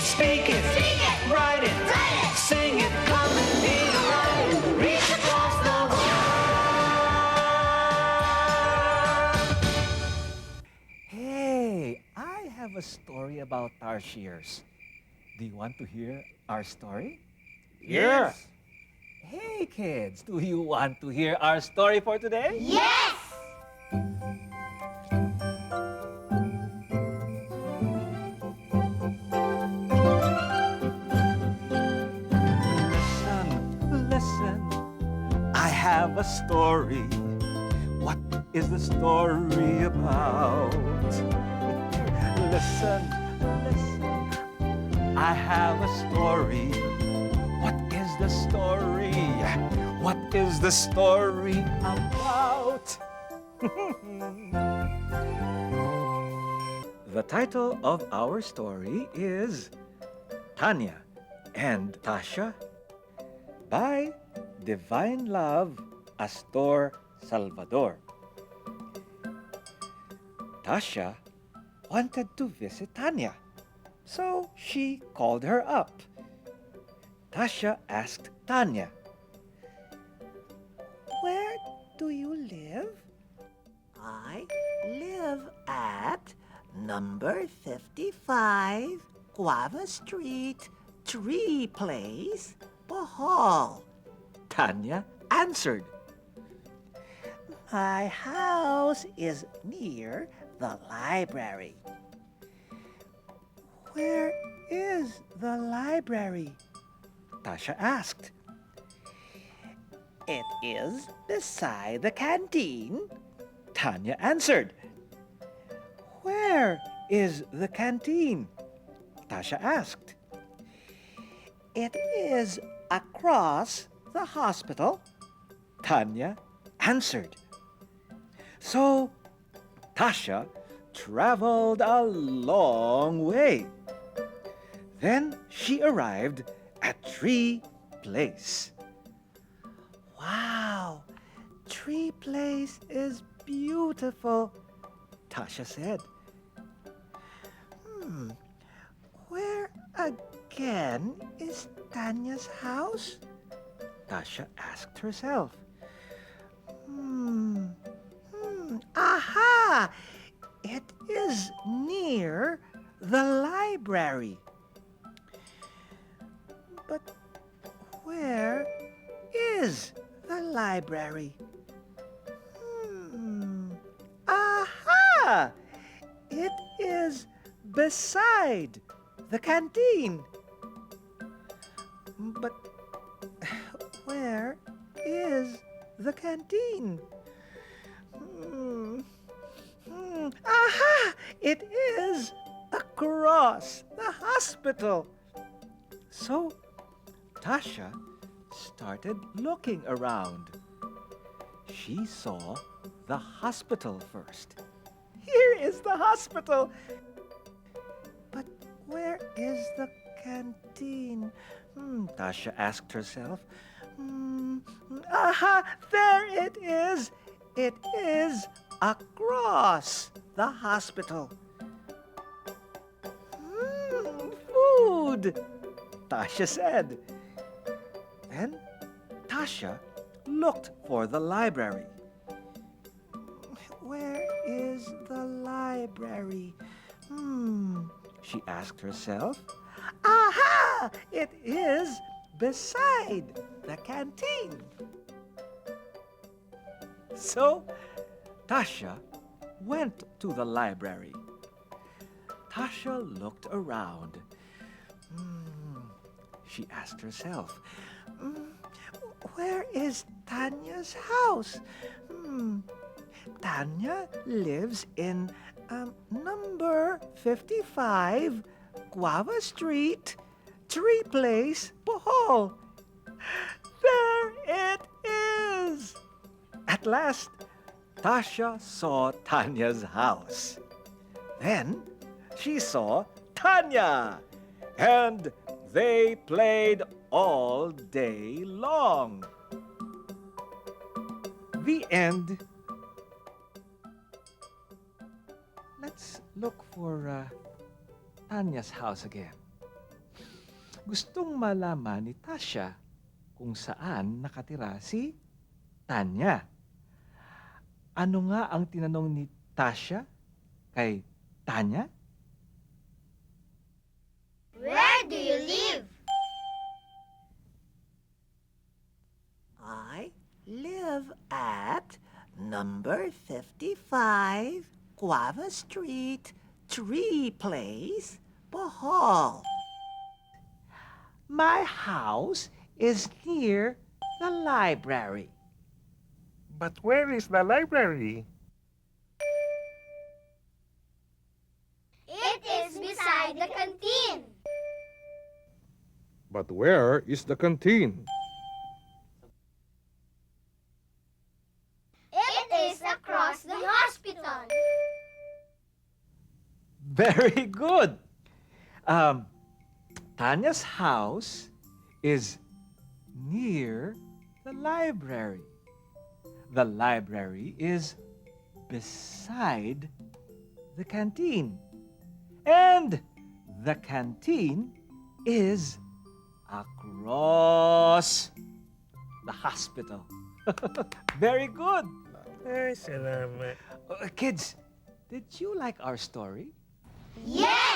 Speak it. Write it. Sing it. Come and be alive. Reach across the world. Hey, I have a story about tarsiers. Do you want to hear our story? Yes. Hey kids, do you want to hear our story for today? Yes! Listen, I have a story. What is the story about? Listen, I have a story. What is the story? What is the story about? The title of our story is Tanya and Tasha by Divine Love Astor Salvador. Tasha wanted to visit Tanya, so she called her up. Tasha asked Tanya, "Where do you live?" I live at number 55 Guava Street, Tree Place, Bohol. Tanya answered. My house is near the library. "Where is the library?" Tasha asked. It is beside the canteen. Tanya answered. "Where is the canteen?" Tasha asked. It is across the hospital. Tanya answered. So Tasha traveled a long way. Then she arrived at Tree Place. Wow, Tree Place is beautiful, Tasha said. Where again is Tanya's house? Tasha asked herself. Aha! It is near the library. But where is the library? Aha! It is beside the canteen. But where is the canteen? Aha! It is across the hospital. So Tasha started looking around. She saw the hospital first. Here is the hospital. But where is the canteen? Tasha asked herself. Aha! There it is. It is across the hospital. Food, Tasha said. Then Tasha looked for the library. Where is the library? She asked herself. Aha! It is beside the canteen. So Tasha went to the library. Tasha looked around. She asked herself. Where is Tanya's house? Tanya lives in number 55 Guava Street, Tree Place, Bohol. There it is! At last, Tasha saw Tanya's house. Then she saw Tanya, and they played all day long. The end. Let's look for Tanya's house again. Gustong malaman ni Tasha kung saan nakatira si Tanya. Ano nga ang tinanong ni Tasha kay Tanya? Where do you live? I live at number 55 Guava Street, Tree Place, Bohol. My house is near the library. But where is the library? It is beside the canteen. But where is the canteen? It is across the hospital. Very good. Tanya's house is near the library. The library is beside the canteen. And the canteen is across the hospital. Very good. Ay, salamat. Kids, did you like our story? Yes!